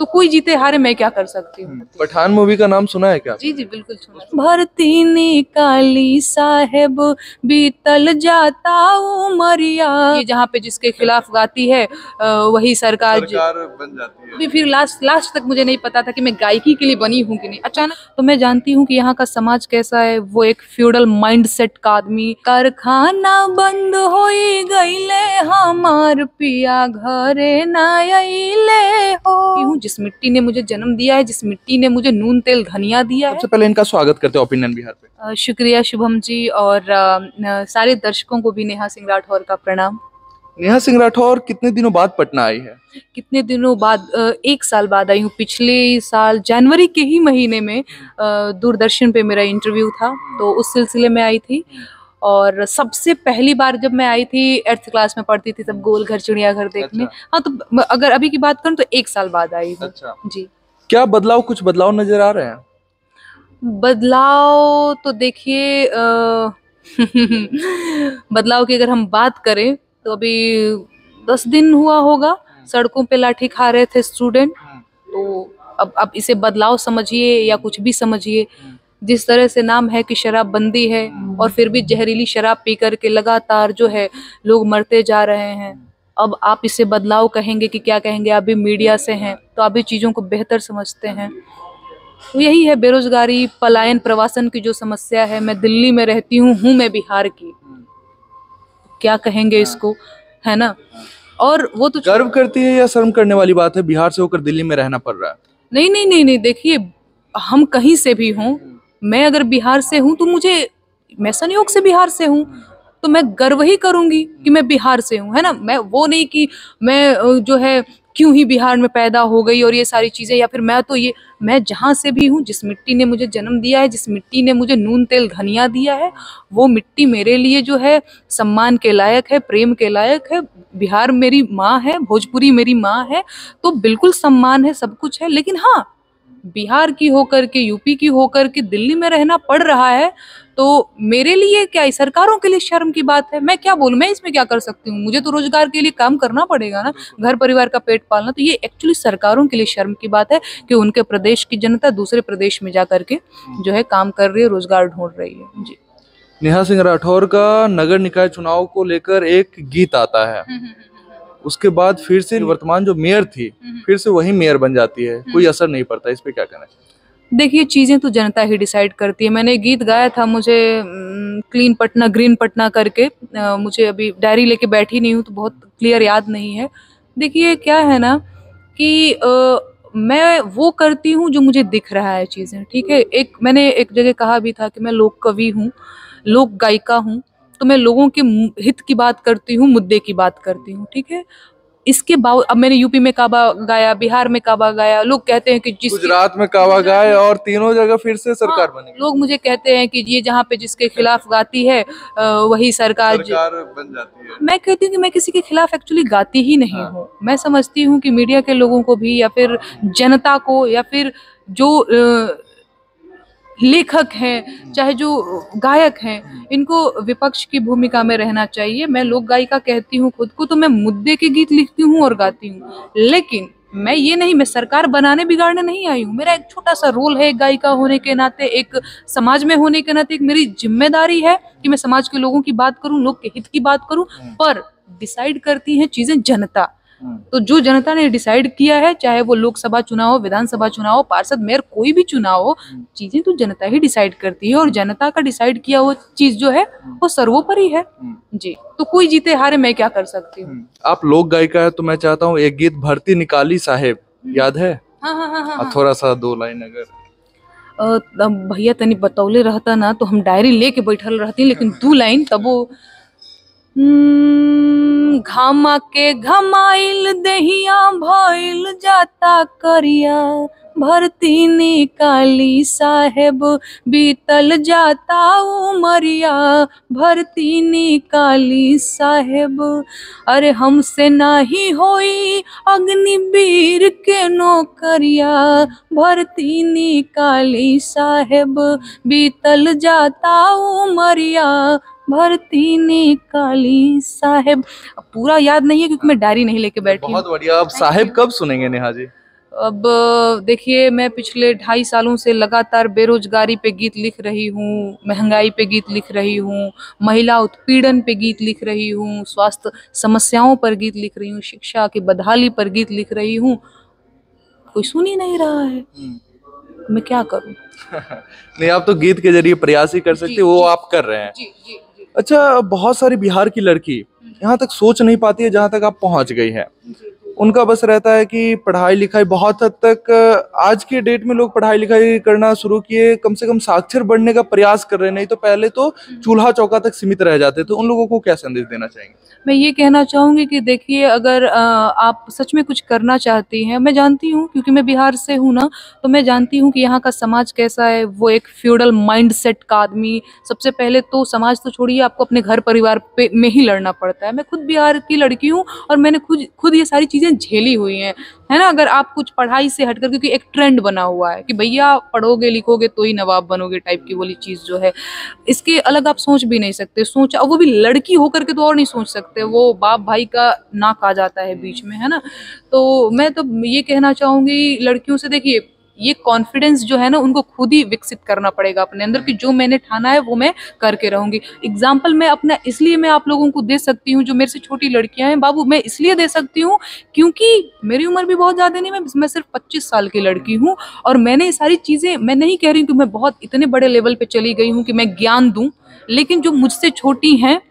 तो कोई जीते हारे मैं क्या कर सकती हूँ। पठान मूवी का नाम सुना है क्या? जी जी बिल्कुल सुना। भरती निकाली साहेब बीतल जाता उमरिया, ये जहाँ पे जिसके खिलाफ गाती है वही सरकार बन जाती है। अभी फिर लास्ट तक मुझे नहीं पता था कि मैं गायकी के लिए बनी हूँ कि नहीं। अचानक तो मैं जानती हूँ कि यहाँ का समाज कैसा है। वो एक फ्यूडल माइंडसेट का आदमी, कारखाना बंद हो गईले हमार पिया घरे ना आइले हो। जिस मिट्टी ने मुझे जन्म दिया है, जिस मिट्टी ने मुझे नून तेल धनिया दिया है। सबसे पहले इनका स्वागत करते हैं ओपिनियन बिहार पे। शुक्रिया शुभम जी, और सारे दर्शकों को भी नेहा सिंह राठौर का प्रणाम। नेहा सिंह राठौर कितने दिनों बाद पटना आई है? कितने दिनों बाद? 1 साल बाद आई हूँ। पिछले साल जनवरी के ही महीने में दूरदर्शन पे मेरा इंटरव्यू था, तो उस सिलसिले में आई थी। और सबसे पहली बार जब मैं आई थी 8th क्लास में पढ़ती थी, तब गोल घर चिड़ियाघर देखने। अच्छा। हाँ, तो अगर अभी की बात करूँ तो 1 साल बाद आई हूँ। अच्छा जी। क्या कुछ बदलाव नजर आ रहे हैं? बदलाव तो देखिए बदलाव की अगर हम बात करें तो अभी 10 दिन हुआ होगा सड़कों पे लाठी खा रहे थे स्टूडेंट। तो अब इसे बदलाव समझिए या कुछ भी समझिए, जिस तरह से नाम है कि शराबबंदी है और फिर भी जहरीली शराब पी करके लगातार जो है लोग मरते जा रहे हैं। अब आप इसे बदलाव कहेंगे कि क्या कहेंगे, आप भी मीडिया से हैं तो आप भी चीज़ों को बेहतर समझते हैं। तो यही है बेरोजगारी, पलायन, प्रवासन की जो समस्या है। मैं दिल्ली में रहती हूँ मैं बिहार की, क्या कहेंगे इसको, है ना। और वो तो गर्व करती है या शर्म करने वाली बात है बिहार से होकर दिल्ली में रहना पड़ रहा है? नहीं नहीं नहीं नहीं, देखिए हम कहीं से भी हों, मैं अगर बिहार से हूँ तो मैं संयोग से बिहार से हूँ तो मैं गर्व ही करूंगी कि मैं बिहार से हूँ, है ना। मैं वो नहीं कि मैं जो है क्यों ही बिहार में पैदा हो गई और ये सारी चीजें, या फिर मैं जहाँ से भी हूँ, जिस मिट्टी ने मुझे जन्म दिया है, जिस मिट्टी ने मुझे नून तेल धनिया दिया है, वो मिट्टी मेरे लिए जो है सम्मान के लायक है, प्रेम के लायक है। बिहार मेरी माँ है, भोजपुरी मेरी माँ है, तो बिल्कुल सम्मान है, सब कुछ है। लेकिन हाँ, बिहार की होकर के, यूपी की होकर के दिल्ली में रहना पड़ रहा है, तो मेरे लिए क्या, सरकारों के लिए शर्म की बात है। मैं क्या बोलूं, मैं इसमें क्या कर सकती हूँ। मुझे तो रोजगार के लिए काम करना पड़ेगा ना, घर परिवार का पेट पालना। तो ये एक्चुअली सरकारों के लिए शर्म की बात है कि उनके प्रदेश की जनता दूसरे प्रदेश में जा करके जो है काम कर रही है, रोजगार ढूंढ रही है। जी। नेहा सिंह राठौर का नगर निकाय चुनाव को लेकर एक गीत आता है, उसके बाद फिर से वर्तमान जो मेयर थी फिर से वही मेयर बन जाती है, कोई असर नहीं पड़ता। इस पे क्या कहना चाहिए? देखिए, चीजें तो जनता ही डिसाइड करती है। मैंने गीत गाया था, मुझे क्लीन पटना ग्रीन पटना करके, मुझे अभी डायरी लेके बैठी नहीं हूँ तो बहुत क्लियर याद नहीं है। देखिए क्या है ना कि मैं वो करती हूँ जो मुझे दिख रहा है चीजें, ठीक है। मैंने एक जगह कहा भी था कि मैं लोक कवि हूँ, लोक गायिका हूँ, तो मैं लोगों के हित की बात करती हूँ, मुद्दे की बात करती हूँ, ठीक है। इसके बावजूद अब मैंने यूपी में काबा गाया, बिहार में काबा गाया। लोग कहते हैं कि गुजरात में काबा गाया और तीनों जगह फिर से सरकार बनी। लोग मुझे कहते हैं कि ये जहाँ पे जिसके खिलाफ गाती है वही सरकार बन जाती है। मैं कहती हूँ कि मैं किसी के खिलाफ एक्चुअली गाती ही नहीं हूँ। मैं समझती हूँ कि मीडिया के लोगों को भी, या फिर जनता को, या फिर जो लेखक हैं, चाहे जो गायक हैं, इनको विपक्ष की भूमिका में रहना चाहिए। मैं लोक गायिका कहती हूँ खुद को, तो मैं मुद्दे के गीत लिखती हूँ और गाती हूँ। लेकिन मैं सरकार बनाने बिगाड़ने नहीं आई हूँ। मेरा एक छोटा सा रोल है एक गायिका होने के नाते, एक समाज में होने के नाते। एक मेरी जिम्मेदारी है कि मैं समाज के लोगों की बात करूँ, लोग के हित की बात करूँ, पर डिसाइड करती है चीजें जनता। तो जो जनता ने डिसाइड किया है, चाहे वो लोकसभा चुनाव हो, विधानसभा चुनाव हो, पार्षद, मेयर, कोई भी चुनाव हो, चीजें तो जनता ही डिसाइड करती है। और जनता का डिसाइड किया हुआ चीज जो है वो सर्वोपरि है। जी। तो कोई जीते हारे मैं क्या कर सकती हूँ। आप लोक गायिका है तो मैं चाहता हूँ एक गीत भरती निकाली साहेब, याद है? हाँ। थोड़ा सा 2 लाइन अगर भैया तनी बतौले रहता ना तो हम डायरी लेके बैठल रहती, लेकिन 2 लाइन तब वो घामा के घमाइल दहिया भइल जाता करिया, भरती निकाली साहेब बीतल जाता उमरिया, भरती निकाली साहेब। अरे हमसे नाही होई अग्निवीर के नौकरिया, भरती निकाली साहेब बीतल जाता उमरिया, भरती निकाली साहेब। पूरा याद नहीं है क्योंकि मैं डायरी नहीं लेके बैठी। बहुत बढ़िया। अब साहेब कब सुनेंगे नेहा जी? अब देखिए, मैं पिछले 2.5 सालों से लगातार बेरोजगारी पे गीत लिख रही हूँ, महंगाई पे गीत लिख रही हूँ, महिला उत्पीड़न पे गीत लिख रही हूँ, स्वास्थ्य समस्याओं पर गीत लिख रही हूँ, शिक्षा की बदहाली पर गीत लिख रही हूँ। कोई सुन ही नहीं रहा है, मैं क्या करूँ? नहीं, आप तो गीत के जरिए प्रयास ही कर सकते, वो आप कर रहे हैं। जी जी जी अच्छा, बहुत सारी बिहार की लड़की यहाँ तक सोच नहीं पाती है जहाँ तक आप पहुंच गई है। उनका बस रहता है कि पढ़ाई लिखाई, बहुत हद तक आज के डेट में लोग पढ़ाई लिखाई करना शुरू किए, कम से कम साक्षर बढ़ने का प्रयास कर रहे हैं, नहीं तो पहले तो चूल्हा चौका तक सीमित रह जाते। तो उन लोगों को क्या संदेश देना चाहेंगे? मैं ये कहना चाहूंगी कि देखिए, अगर आप सच में कुछ करना चाहती हैं, मैं जानती हूँ क्योंकि मैं बिहार से हूँ ना, तो मैं जानती हूँ कि यहाँ का समाज कैसा है। वो एक फ्यूडल माइंडसेट का आदमी, सबसे पहले तो समाज तो छोड़िए, आपको अपने घर परिवार पे में ही लड़ना पड़ता है। मैं खुद बिहार की लड़की हूँ और मैंने खुद ये सारी चीजें झेली हुई हैं, है ना। अगर आप कुछ पढ़ाई से हटकर, क्योंकि एक ट्रेंड बना हुआ है कि भैया पढ़ोगे लिखोगे तो ही नवाब बनोगे टाइप की वाली चीज जो है, इसके अलग आप सोच भी नहीं सकते। सोच, वो भी लड़की होकर के तो और नहीं सोच सकते, वो बाप भाई का नाक आ जाता है बीच में, है ना। तो मैं तो ये कहना चाहूंगी लड़कियों से, देखिए ये कॉन्फिडेंस जो है ना, उनको खुद ही विकसित करना पड़ेगा अपने अंदर, कि जो मैंने ठाना है वो मैं करके रहूंगी। एग्जाम्पल मैं अपना इसलिए मैं आप लोगों को दे सकती हूँ, जो मेरे से छोटी लड़कियां हैं बाबू, मैं इसलिए दे सकती हूँ क्योंकि मेरी उम्र भी बहुत ज्यादा नहीं, मैं सिर्फ 25 साल की लड़की हूँ। और मैंने ये सारी चीजें, मैं नहीं कह रही हूँ कि मैं बहुत इतने बड़े लेवल पे चली गई हूँ कि मैं ज्ञान दूं, लेकिन जो मुझसे छोटी हैं,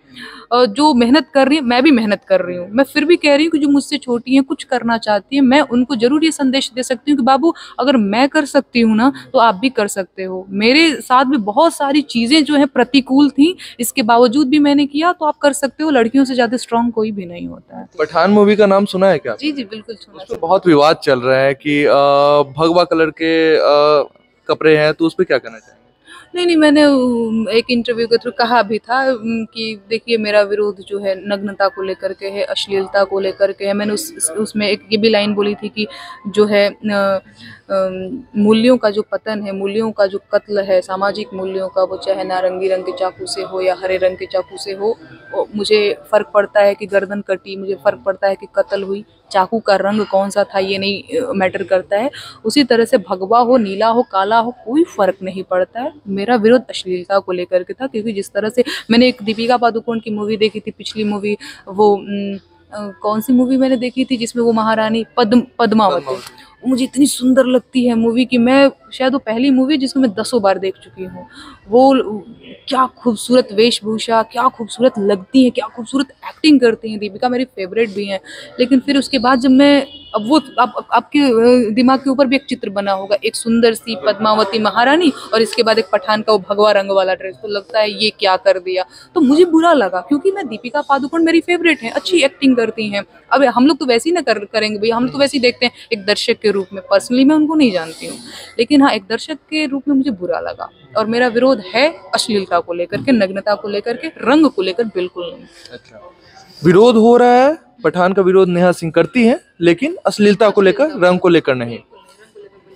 जो मेहनत कर रही है, मैं भी मेहनत कर रही हूँ, मैं फिर भी कह रही हूँ कि जो मुझसे छोटी हैं, कुछ करना चाहती है, मैं उनको जरूर ये संदेश दे सकती हूँ कि बाबू, अगर मैं कर सकती हूँ ना, तो आप भी कर सकते हो। मेरे साथ भी बहुत सारी चीजें जो है प्रतिकूल थी, इसके बावजूद भी मैंने किया, तो आप कर सकते हो। लड़कियों से ज्यादा स्ट्रांग कोई भी नहीं होता है। पठान मूवी का नाम सुना है क्या? जी जी बिल्कुल सुना। उस पर बहुत विवाद चल रहा है कि भगवा कलर के कपड़े हैं, तो उस पर क्या कहना चाहेंगे? नहीं, मैंने एक इंटरव्यू के थ्रू कहा भी था कि देखिए, मेरा विरोध जो है नग्नता को लेकर के है, अश्लीलता को लेकर के है। मैंने उसमें एक ये भी लाइन बोली थी कि जो है मूल्यों का जो पतन है, मूल्यों का जो कत्ल है, सामाजिक मूल्यों का, वो चाहे नारंगी रंग के चाकू से हो या हरे रंग के चाकू से हो, मुझे फर्क पड़ता है कि गर्दन कटी, मुझे फर्क पड़ता है कि कत्ल हुई, चाकू का रंग कौन सा था ये नहीं मैटर करता है। उसी तरह से भगवा हो, नीला हो, काला हो, कोई फर्क नहीं पड़ता है। मेरा विरोध अश्लीलता को लेकर के था, क्योंकि जिस तरह से मैंने एक दीपिका पादुकोण की मूवी देखी थी, पिछली मूवी, वो कौन सी मूवी मैंने देखी थी जिसमें वो महारानी पद्मावती, मुझे इतनी सुंदर लगती है मूवी कि मैं शायद वो पहली मूवी जिसको मैं 10 बार देख चुकी हूँ। वो क्या खूबसूरत वेशभूषा, क्या खूबसूरत लगती है, क्या खूबसूरत एक्टिंग करती हैं दीपिका, मेरी फेवरेट भी हैं। लेकिन फिर उसके बाद जब मैं, अब वो आपके दिमाग के ऊपर भी एक चित्र बना होगा, एक सुंदर सी पद्मावती महारानी और इसके बाद एक पठान का वो भगवा रंग वाला ड्रेस, तो लगता है ये क्या कर दिया। तो मुझे बुरा लगा, क्योंकि मैं दीपिका पादुकोण मेरी फेवरेट है, अच्छी एक्टिंग करती हैं। अब हम लोग तो वैसे ही ना करेंगे भैया, हम लोग तो वैसे ही देखते हैं एक दर्शक के रूप में। पर्सनली मैं उनको नहीं जानती हूँ, लेकिन हाँ, एक दर्शक के रूप में मुझे बुरा लगा। और मेरा विरोध है अश्लीलता को लेकर के, नग्नता को लेकर के, रंग को लेकर बिल्कुल नहीं। अच्छा, विरोध हो रहा है, पठान का विरोध नेहा सिंह करती हैं, लेकिन अश्लीलता को लेकर, रंग को लेकर नहीं।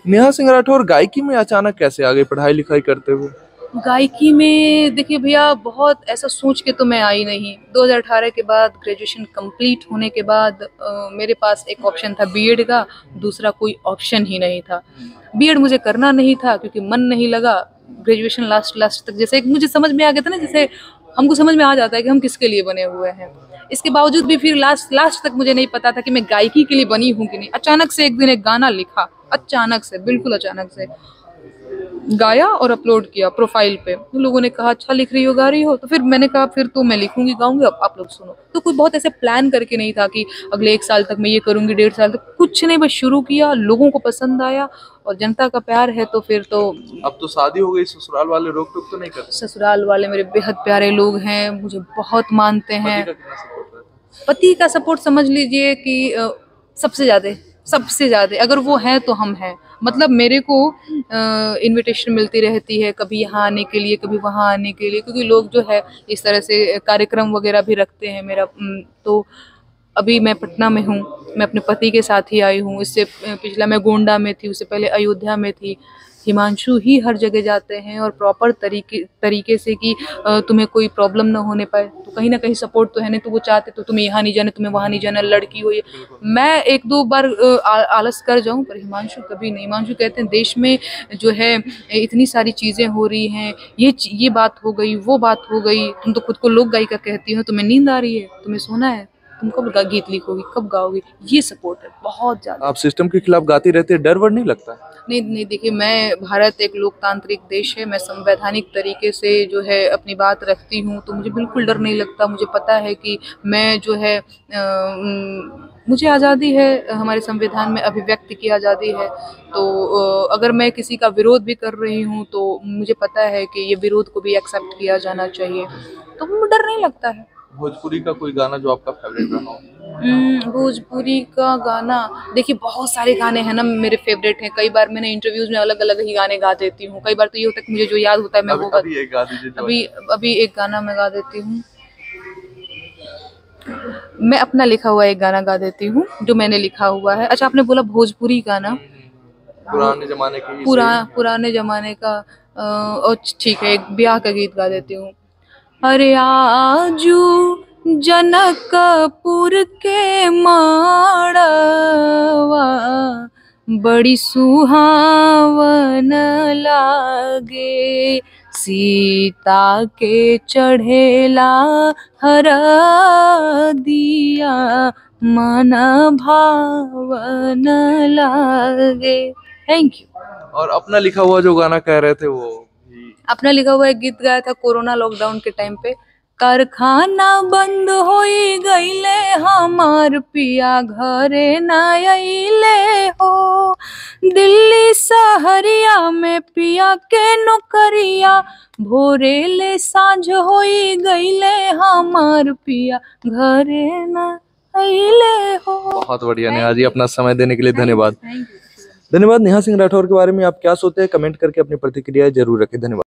नेहा सिंह राठौर गायकी में अचानक कैसे आ गई पढ़ाई लिखाई करते हुए? गायकी में देखिए भैया, बहुत ऐसा सोच के तो मैं आई नहीं। 2018 के बाद, ग्रेजुएशन कंप्लीट होने के बाद मेरे पास एक ऑप्शन था बीएड का, दूसरा कोई ऑप्शन ही नहीं था। बीएड मुझे करना नहीं था क्योंकि मन नहीं लगा। ग्रेजुएशन लास्ट तक जैसे एक मुझे समझ में आ गया था ना, जैसे हमको समझ में आ जाता है कि हम किसके लिए बने हुए हैं। इसके बावजूद भी फिर लास्ट तक मुझे नहीं पता था कि मैं गायकी के लिए बनी हूँ कि नहीं। अचानक से एक दिन एक गाना लिखा, अचानक से, बिल्कुल अचानक से गाया और अपलोड किया प्रोफाइल पे। तो लोगों ने कहा अच्छा लिख रही हो, गा रही हो। तो फिर मैंने कहा फिर तो मैं लिखूंगी, गाऊंगी, अब आप लोग सुनो। तो कोई बहुत ऐसे प्लान करके नहीं था कि अगले 1 साल तक मैं ये करूंगी, 1.5 साल तक, कुछ नहीं, बस शुरू किया, लोगों को पसंद आया और जनता का प्यार है तो फिर तो। अब तो शादी हो गई, ससुराल वाले रोक टोक तो नहीं करते? ससुराल वाले मेरे बेहद प्यारे लोग हैं, मुझे बहुत मानते हैं। पति का कितना सपोर्ट रहता है? पति का सपोर्ट समझ लीजिए कि सबसे ज्यादा अगर वो है तो हम हैं। मतलब मेरे को इनविटेशन मिलती रहती है, कभी यहाँ आने के लिए, कभी वहाँ आने के लिए, क्योंकि लोग जो है इस तरह से कार्यक्रम वगैरह भी रखते हैं मेरा। तो अभी मैं पटना में हूँ, मैं अपने पति के साथ ही आई हूँ। इससे पिछला मैं गोंडा में थी, उससे पहले अयोध्या में थी। हिमांशु ही हर जगह जाते हैं और प्रॉपर तरीके से कि तुम्हें कोई प्रॉब्लम ना होने पाए। तो कहीं ना कहीं सपोर्ट तो है, नहीं तो वो चाहते तो तुम्हें यहाँ नहीं जाना, तुम्हें वहाँ नहीं जाना, लड़की हो ये। मैं एक दो बार आलस कर जाऊँ, पर हिमांशु कभी नहीं। हिमांशु कहते हैं देश में जो है इतनी सारी चीज़ें हो रही हैं, ये बात हो गई, वो बात हो गई, तुम तो खुद को लोक गायिका कहती हो, तुम्हें नींद आ रही है, तुम्हें सोना है, तुम कब गीत लिखोगी, कब गाओगी। ये सपोर्ट है बहुत ज्यादा। आप सिस्टम के खिलाफ गाती रहती है, डर वर नहीं लगता? नहीं, देखिए, मैं, भारत एक लोकतांत्रिक देश है, मैं संवैधानिक तरीके से जो है अपनी बात रखती हूँ, तो मुझे बिल्कुल डर नहीं लगता। मुझे पता है कि मैं जो है मुझे आज़ादी है, हमारे संविधान में अभिव्यक्ति की आज़ादी है। तो अगर मैं किसी का विरोध भी कर रही हूँ तो मुझे पता है कि ये विरोध को भी एक्सेप्ट किया जाना चाहिए, तो मुझे डर नहीं लगता है। भोजपुरी का कोई गाना जो आपका फेवरेट रहा हो? भोजपुरी का गाना, देखिए बहुत सारे गाने हैं ना मेरे फेवरेट हैं। कई बार मैंने इंटरव्यूज में अलग अलग ही गाने गा देती हूँ। कई बार तो ये होता है कि मुझे जो याद होता है मैं वो अभी एक गा दीजिए। अभी एक गाना मैं गा देती हूँ। मैं अपना लिखा हुआ एक गाना गा देती हूँ जो मैंने लिखा हुआ है। अच्छा, आपने बोला भोजपुरी गाना, पुराने जमाने के पुराने जमाने का, और ठीक है, एक ब्याह का गीत गा देती हूँ। अरे आजू जनकपुर के माड़वा बड़ी सुहावन लागे, सीता के चढ़ेला हरदिया मन भावन लागे। Thank you. और अपना लिखा हुआ जो गाना कह रहे थे वो? अपना लिखा हुआ एक गीत गाया था कोरोना लॉकडाउन के टाइम पे। कारखाना बंद होई गईले, हमार पिया घरे ना आइले हो, दिल्ली सहरिया में पिया के नौकरिया, भोरे ले सांझ होई गईले, हमार पिया घरे ना आइले हो। बहुत बढ़िया नेहा जी, अपना समय देने के लिए धन्यवाद। धन्यवाद। नेहा सिंह राठौर के बारे में आप क्या सोचते हैं, कमेंट करके अपनी प्रतिक्रिया जरूर रखें। धन्यवाद।